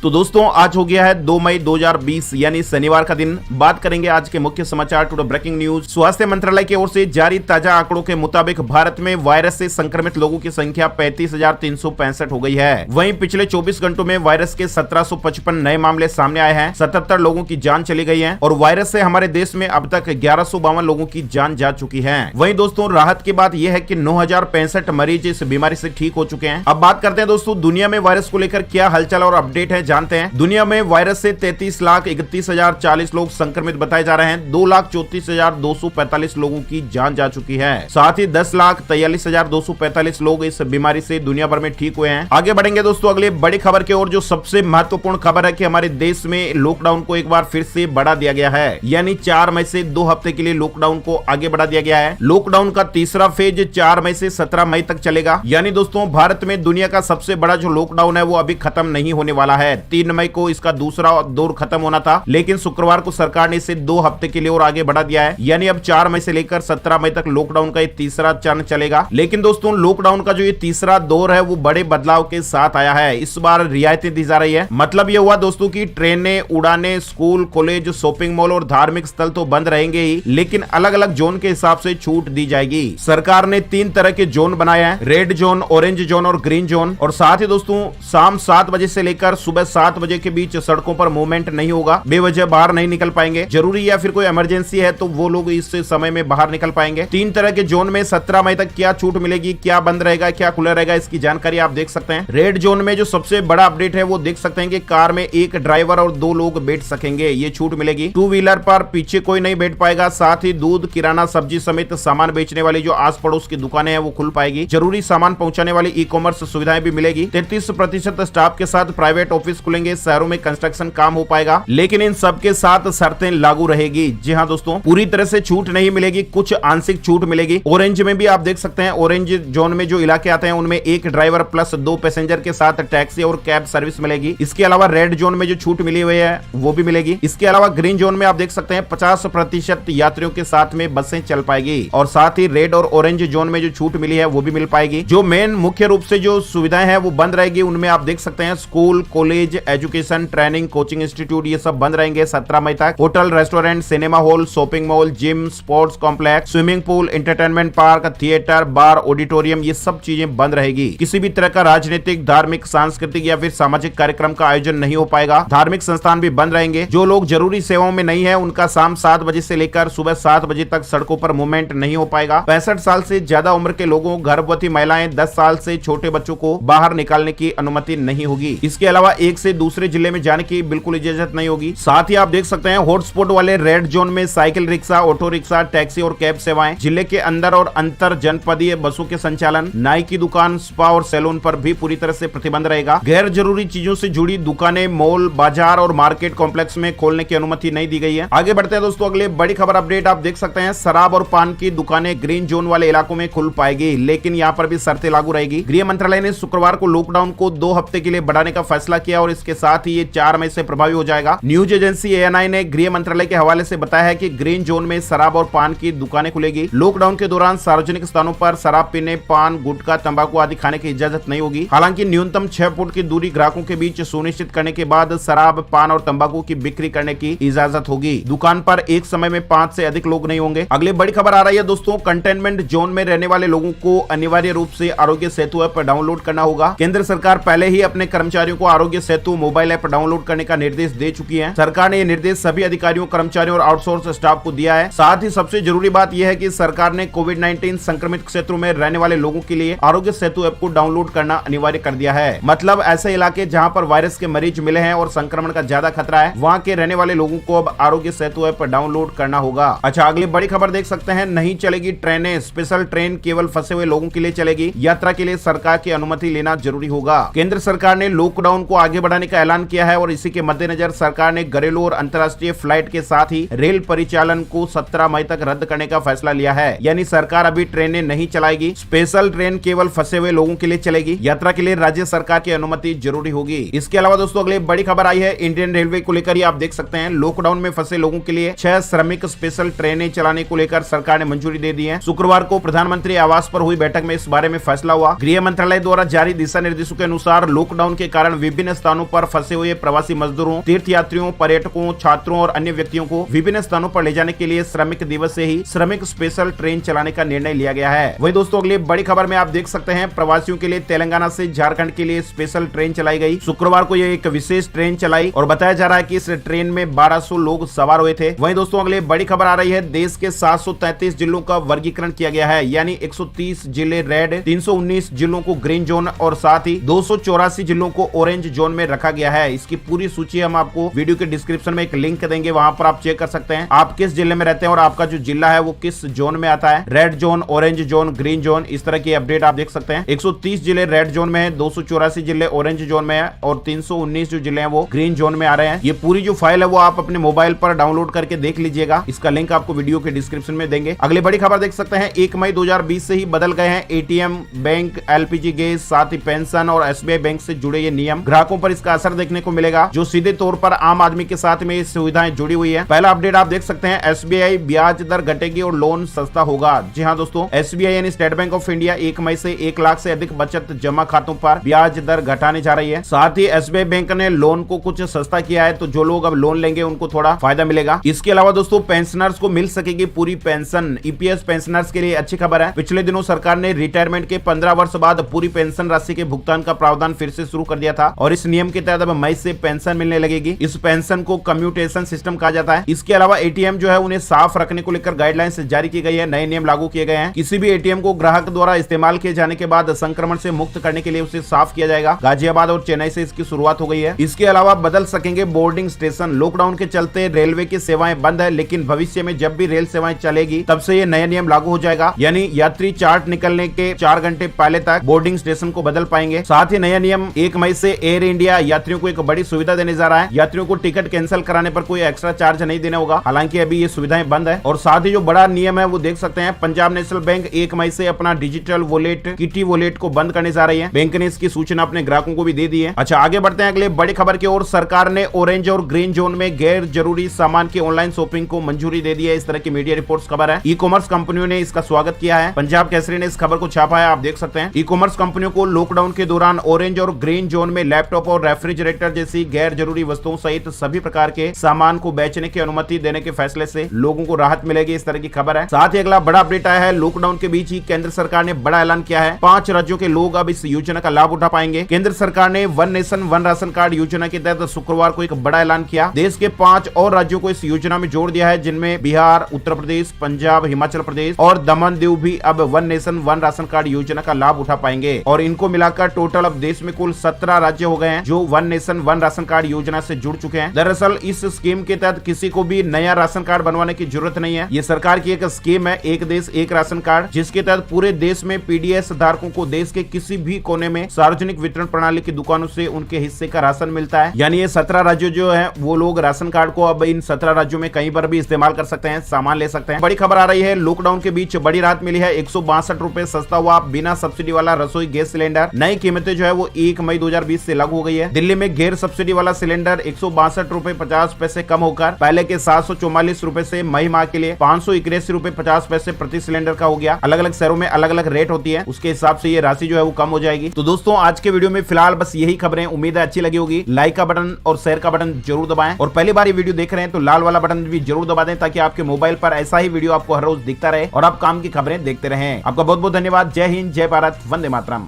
तो दोस्तों आज हो गया है 2 मई 2020 यानी शनिवार का दिन। बात करेंगे आज के मुख्य समाचार टुडे ब्रेकिंग न्यूज। स्वास्थ्य मंत्रालय की ओर से जारी ताजा आंकड़ों के मुताबिक भारत में वायरस से संक्रमित लोगों की संख्या 35,365 हो गई है। वहीं पिछले 24 घंटों में वायरस के 1755 नए मामले सामने आए हैं। 77 लोगों की जान चली गई है और वायरस से हमारे देश में अब तक 1152 लोगों की जान जा चुकी है। वहीं दोस्तों राहत की बात यह है कि 9,065 मरीज इस बीमारी से ठीक हो चुके हैं। अब बात करते हैं दोस्तों दुनिया में वायरस को लेकर क्या हलचल और अपडेट है जानते हैं। दुनिया में वायरस से 33,31,040 लोग संक्रमित बताए जा रहे हैं। 2,34,245 लोगों की जान जा चुकी है। साथ ही 10,43,245 लोग इस बीमारी से दुनिया भर में ठीक हुए हैं। आगे बढ़ेंगे दोस्तों अगले बड़ी खबर की ओर। जो सबसे महत्वपूर्ण खबर है कि हमारे देश में लॉकडाउन को एक बार फिर से बढ़ा दिया गया है, यानी 4 मई से 2 हफ्ते के लिए लॉकडाउन को आगे बढ़ा दिया गया है। लॉकडाउन का तीसरा फेज 4 मई से 17 मई तक चलेगा। यानी दोस्तों भारत में दुनिया का सबसे बड़ा जो लॉकडाउन है वो अभी खत्म नहीं होने वाला है। 3 मई को इसका दूसरा दौर खत्म होना था, लेकिन शुक्रवार को सरकार ने इसे 2 हफ्ते के लिए और आगे बढ़ा दिया है। यानी अब 4 मई से लेकर 17 मई तक लॉकडाउन का ये तीसरा चरण चलेगा। लेकिन दोस्तों लॉकडाउन का जो ये तीसरा दौर है वो बड़े बदलाव के साथ आया है। इस बार रियायतें दी जा रही है। मतलब ये हुआ दोस्तों की ट्रेनें, उड़ानें, स्कूल, कॉलेज, शॉपिंग मॉल और धार्मिक स्थल तो बंद रहेंगे ही, लेकिन अलग अलग जोन के हिसाब से छूट दी जाएगी। सरकार ने 3 तरह के जोन बनाए हैं, रेड जोन, ऑरेंज जोन और ग्रीन जोन। और साथ ही दोस्तों शाम 7 बजे से लेकर सुबह 7 बजे के बीच सड़कों पर मूवमेंट नहीं होगा। बेवजह बाहर नहीं निकल पाएंगे। जरूरी या फिर कोई इमरजेंसी है तो वो लोग इस समय में बाहर निकल पाएंगे। 3 तरह के जोन में 17 मई तक क्या छूट मिलेगी, क्या बंद रहेगा, क्या खुला रहेगा, इसकी जानकारी आप देख सकते हैं। रेड जोन में जो सबसे बड़ा अपडेट है वो देख सकते हैं कि कार में 1 ड्राइवर और 2 लोग बैठ सकेंगे, ये छूट मिलेगी। 2 व्हीलर पर पीछे कोई नहीं बैठ पाएगा। साथ ही दूध, किराना, सब्जी समेत सामान बेचने वाली जो आस पड़ोस की दुकानें हैं वो खुल पाएगी। जरूरी सामान पहुंचाने वाली ई-कॉमर्स सुविधाएं भी मिलेगी। 33% स्टाफ के साथ प्राइवेट ऑफिस खुलेंगे। शहरों में कंस्ट्रक्शन काम हो पाएगा, लेकिन इन सब के साथ शर्तें लागू रहेगी। जी हाँ दोस्तों, पूरी तरह से छूट नहीं मिलेगी, कुछ आंशिक छूट मिलेगी। ऑरेंज में भी आप देख सकते हैं, ऑरेंज जोन में जो इलाके आते हैं उनमें 1 ड्राइवर प्लस 2 पैसेंजर के साथ टैक्सी और कैब सर्विस मिलेगी। इसके अलावा रेड जोन में जो छूट मिली हुई है वो भी मिलेगी। इसके अलावा ग्रीन जोन में आप देख सकते हैं 50% यात्रियों के साथ में बसें चल पाएगी। और साथ ही रेड और ऑरेंज जोन में जो छूट मिली है वो भी मिल पाएगी। जो मेन मुख्य रूप से जो सुविधाएं हैं वो बंद रहेगी। उनमें आप देख सकते हैं school, college, education, training, coaching institute, ये सब बंद रहेंगे 17 मई तक। Hotel, restaurant, cinema hall, shopping mall, gym, sports complex, swimming pool, entertainment park, theatre, bar, auditorium, ये सब चीजें बंद रहेगी। किसी भी तरह का राजनीतिक, धार्मिक, सांस्कृतिक या फिर सामाजिक कार्यक्रम का आयोजन नहीं हो पाएगा। धार्मिक संस्थान भी बंद रहेंगे। जो लोग जरूरी सेवाओं में नहीं है उनका शाम 7 बजे से लेकर सुबह 7 बजे तक सड़कों पर मूवमेंट नहीं हो पाएगा। 65 साल से ज्यादा उम्र के लोगों, गर्भवती महिलाएं, 10 साल से छोटे बच्चों को बाहर निकालने की अनुमति नहीं होगी। इसके अलावा एक से दूसरे जिले में जाने की बिल्कुल इजाजत नहीं होगी। साथ ही आप देख सकते हैं हॉटस्पॉट वाले रेड जोन में cycle rickshaw, auto rickshaw, taxi और कैब सेवाएं, जिले के अंदर और अंतर जनपदीय बसों के संचालन, नाई की दुकान, स्पा और सैलून पर भी पूरी तरह से प्रतिबंध रहेगा। गैर जरूरी चीजों से जुड़ी दुकानें, मॉल, बाजार और मार्केट कॉम्प्लेक्स में खोलने की अनुमति नहीं दी गई है। आगे बढ़ते हैं दोस्तों अगले बड़ी खबर अपडेट। आप देख सकते हैं शराब और पान की दुकानें ग्रीन जोन वाले इलाकों में खुल पाएगी, लेकिन यहाँ पर भी शर्तें लागू रहेगी। गृह मंत्रालय ने शुक्रवार को लॉकडाउन को 2 हफ्ते के लिए बढ़ाने का फैसला किया और इसके साथ ही ये 4 मई से प्रभावी हो जाएगा। न्यूज एजेंसी ANI ने गृह मंत्रालय के हवाले से बताया है कि ग्रीन जोन में शराब और पान की दुकानें खुलेगी। लॉकडाउन के दौरान सार्वजनिक स्थानों पर शराब पीने, पान, गुटखा, तंबाकू आदि खाने की इजाजत नहीं होगी। हालांकि न्यूनतम 6 फुट की दूरी ग्राहकों के बीच सुनिश्चित करने के बाद शराब, पान और तंबाकू की बिक्री करने की इजाजत होगी। दुकान पर एक समय में 5 से अधिक लोग नहीं होंगे। अगली बड़ी खबर आ रही है दोस्तों, कंटेनमेंट जोन में रहने वाले लोगों को अनिवार्य रूप से आरोग्य सेतु ऐप डाउनलोड करना होगा। केंद्र सरकार पहले ही अपने कर्मचारियों को Aarogya Setu mobile app download करने का निर्देश दे चुकी है। सरकार ने यह निर्देश सभी अधिकारियों, कर्मचारियों और आउटसोर्स स्टाफ को दिया है। साथ ही सबसे जरूरी बात यह है कि सरकार ने कोविड-19 संक्रमित क्षेत्रों में रहने वाले लोगों के लिए आरोग्य सेतु ऐप को डाउनलोड करना अनिवार्य कर दिया है। मतलब ऐसे इलाके जहां पर वायरस के मरीज मिले हैं और संक्रमण का ज्यादा खतरा है, वहां के रहने वाले लोगों को अब आरोग्य सेतु ऐप डाउनलोड करना होगा। अच्छा, अगली बड़ी खबर देख सकते हैं, नहीं चलेगी ट्रेनें। स्पेशल ट्रेन केवल फंसे हुए लोगों के लिए चलेगी। यात्रा के लिए सरकार की अनुमति लेना जरूरी होगा। केंद्र सरकार ने लॉकडाउन को आगे बढ़ाने का ऐलान किया है और इसी के मद्देनजर सरकार ने घरेलू और अंतर्राष्ट्रीय फ्लाइट के साथ ही रेल परिचालन को 17 मई तक रद्द करने का फैसला लिया है। यानी सरकार अभी ट्रेनें नहीं चलाएगी। स्पेशल ट्रेन केवल फंसे हुए लोगों के लिए चलेगी। यात्रा के लिए राज्य सरकार की अनुमति जरूरी होगी। इसके अलावा दोस्तों अगले बड़ी खबर आई है इंडियन रेलवे को लेकर। आप देख सकते हैं लॉकडाउन में फंसे लोगों के लिए 6 श्रमिक स्पेशल ट्रेनें चलाने को लेकर सरकार ने मंजूरी दे दी है। शुक्रवार को प्रधानमंत्री आवास पर हुई बैठक में इस बारे में फैसला हुआ। गृह मंत्रालय द्वारा जारी दिशा निर्देशों के अनुसार लॉकडाउन के कारण विभिन्न स्थानों पर फंसे हुए प्रवासी मजदूरों, तीर्थ यात्रियों, पर्यटकों, छात्रों और अन्य व्यक्तियों को विभिन्न स्थानों पर ले जाने के लिए श्रमिक दिवस से ही श्रमिक स्पेशल ट्रेन चलाने का निर्णय लिया गया है। वही दोस्तों अगली बड़ी खबर में आप देख सकते हैं, प्रवासियों के लिए तेलंगाना से झारखंड के लिए स्पेशल ट्रेन चलाई गई। शुक्रवार को यह एक विशेष ट्रेन चलाई और बताया जा रहा है कि इस ट्रेन में 1200 लोग सवार हुए थे। वहीं दोस्तों अगली बड़ी खबर आ रही है, देश के 733 जिलों का वर्गीकरण किया गया है, यानी 130 जिले रेड, 319 जिलों को ग्रीन जोन और साथ ही 284 जिलों को ऑरेंज जोन में रखा गया है। इसकी पूरी सूची हम आपको वीडियो के डिस्क्रिप्शन में एक लिंक देंगे, वहां पर आप चेक कर सकते हैं आप किस जिले में रहते हैं और आपका जो जिला है वो किस जोन में आता है, red zone, orange zone, green zone, इस तरह की अपडेट आप देख सकते हैं। 130 जिले रेड जोन में है, 284 जिले ऑरेंज जोन में है और 319 जो जिले हैं वो ग्रीन जोन में आ रहे हैं। ये पूरी जो फाइल है वो आप अपने मोबाइल पर डाउनलोड करके देख लीजिएगा, इसका लिंक आपको वीडियो के डिस्क्रिप्शन में देंगे। अगली बड़ी खबर देख सकते हैं, 1 मई 2020 से ही बदल गए हैं एटीएम, बैंक, एलपीजी गैस, साथ ही पेंशन और एसबीआई बैंक से जुड़े ये नियम। ग्राहकों पर इसका असर देखने को मिलेगा, जो सीधे तौर पर आम आदमी के साथ में ये सुविधाएं जुड़ी हुई है। पहला अपडेट आप देख सकते हैं, एसबीआई ब्याज दर घटेगी और लोन सस्ता होगा। जी हाँ दोस्तों, एसबीआई यानी स्टेट बैंक ऑफ इंडिया 1 मई से 1 लाख से अधिक बचत जमा खातों पर ब्याज दर घटाने जा रही है। साथ ही एसबीआई बैंक ने लोन को कुछ सस्ता किया है, तो जो लोग अब लोन लेंगे उनको थोड़ा फायदा मिलेगा। इसके अलावा दोस्तों पेंशनर्स को मिल सकेगी पूरी पेंशन। ईपीएस पेंशनर्स के लिए अच्छी खबर है, पिछले दिनों सरकार ने रिटायरमेंट के 15 वर्ष बाद पूरी पेंशन राशि के भुगतान का प्रावधान फिर से शुरू कर दिया था और इस नियम के तहत अब मई से पेंशन मिलने लगेगी। इस पेंशन को कम्यूटेशन सिस्टम कहा जाता है। इसके अलावा एटीएम जो है उन्हें साफ रखने को लेकर गाइडलाइंस जारी की गई है, नए नियम लागू किए गए हैं। किसी भी एटीएम को ग्राहक द्वारा इस्तेमाल किए जाने के बाद संक्रमण से मुक्त करने के लिए उसे साफ किया जाएगा। गाजियाबाद और चेन्नई से इसकी शुरुआत हो गई है। इसके अलावा बदल सकेंगे बोर्डिंग स्टेशन। लॉकडाउन के चलते रेलवे की सेवाएं बंद है, लेकिन भविष्य में जब भी रेल सेवाएं चलेगी तब से ये नया नियम लागू हो जाएगा, यानी यात्री चार्ट निकलने के 4 घंटे पहले तक बोर्डिंग स्टेशन को बदल पाएंगे। साथ ही नया नियम 1 मई से एयर इंडिया यात्रियों को एक बड़ी सुविधा देने जा रहा है। यात्रियों को टिकट कैंसिल कराने पर कोई एक्स्ट्रा चार्ज नहीं देना होगा, हालांकि अभी ये सुविधाएं बंद है। और साथ ही जो बड़ा नियम है वो देख सकते हैं, पंजाब नेशनल बैंक 1 मई से अपना डिजिटल वॉलेट किटी वॉलेट को बंद करने जा रही है। बैंक ने इसकी सूचना अपने ग्राहकों को भी दे दी है। अच्छा आगे बढ़ते हैं अगले बड़ी खबर की ओर। सरकार ने ऑरेंज और ग्रीन जोन में गैर जरूरी सामान की ऑनलाइन शॉपिंग को मंजूरी दे दी है, इस तरह की मीडिया रिपोर्ट्स खबर है। ई कॉमर्स कंपनियों ने इसका स्वागत किया है। पंजाब केसरी ने इस खबर को छापा है, आप देख सकते हैं। ई कॉमर्स कंपनियों को लॉकडाउन के दौरान ऑरेंज और ग्रीन जोन में लैपटॉप और रेफ्रिजरेटर जैसी गैर जरूरी वस्तुओं सहित सभी प्रकार के सामान को बेचने की अनुमति देने के फैसले से लोगों को राहत मिलेगी, इस तरह की खबर है। साथ ही अगला बड़ा अपडेट आया है, लॉकडाउन के बीच ही केंद्र सरकार ने बड़ा ऐलान किया है। 5 राज्यों के लोग अब इस योजना का लाभ उठा पाएंगे। केंद्र सरकार ने one nation one ration card योजना के तहत शुक्रवार को एक बड़ा ऐलान किया। देश के 5 और राज्यों को इस योजना में जोड़ दिया है, जिनमें बिहार, उत्तर प्रदेश, पंजाब, हिमाचल प्रदेश और दमन दीव भी अब one nation one ration card योजना का लाभ उठा पाएंगे। और इनको मिलाकर टोटल अब देश में कुल 17 राज्य हो गए हैं जो one nation one ration card योजना से जुड़ चुके हैं। दरअसल इस स्कीम के तहत किसी को भी नया राशन कार्ड बनवाने की जरूरत नहीं है। ये सरकार की एक स्कीम है, एक देश एक राशन कार्ड, जिसके तहत पूरे देश में पीडीएस धारकों को देश के किसी भी कोने में सार्वजनिक वितरण प्रणाली की दुकानों से उनके हिस्से का राशन मिलता है। यानी ये 17 राज्य जो है वो लोग राशन कार्ड को अब इन 17 राज्यों में कहीं पर भी इस्तेमाल कर सकते हैं, सामान ले सकते हैं। बड़ी खबर आ रही है, लॉकडाउन के बीच बड़ी राहत मिली है। 162 रुपए सस्ता हुआ बिना सब्सिडी वाला रसोई गैस सिलेंडर। नई कीमतें जो है वो 1 मई 2020 से लागू हो गई है। दिल्ली में गैर सब्सिडी वाला सिलेंडर 162 रुपए 50 पैसे कम होकर पहले के 744 रुपए से मई माह के लिए 581 रुपए 50 पैसे प्रति सिलेंडर का हो गया। अलग अलग शहरों में अलग अलग रेट होती है, उसके हिसाब से ये राशि जो है वो कम हो जाएगी। तो दोस्तों आज के वीडियो में फिलहाल बस यही खबरें, उम्मीद है अच्छी लगी होगी। लाइक का बटन और शेयर का बटन जरूर दबाएं और पहली बार ये वीडियो देख रहे हैं तो लाल वाला बटन भी जरूर दबा दें, ताकि आपके मोबाइल पर ऐसा ही वीडियो आपको हर रोज दिखता रहे और आप काम की खबरें देखते रहें। आपका बहुत बहुत धन्यवाद। जय हिंद, जय भारत, वंदे मातरम।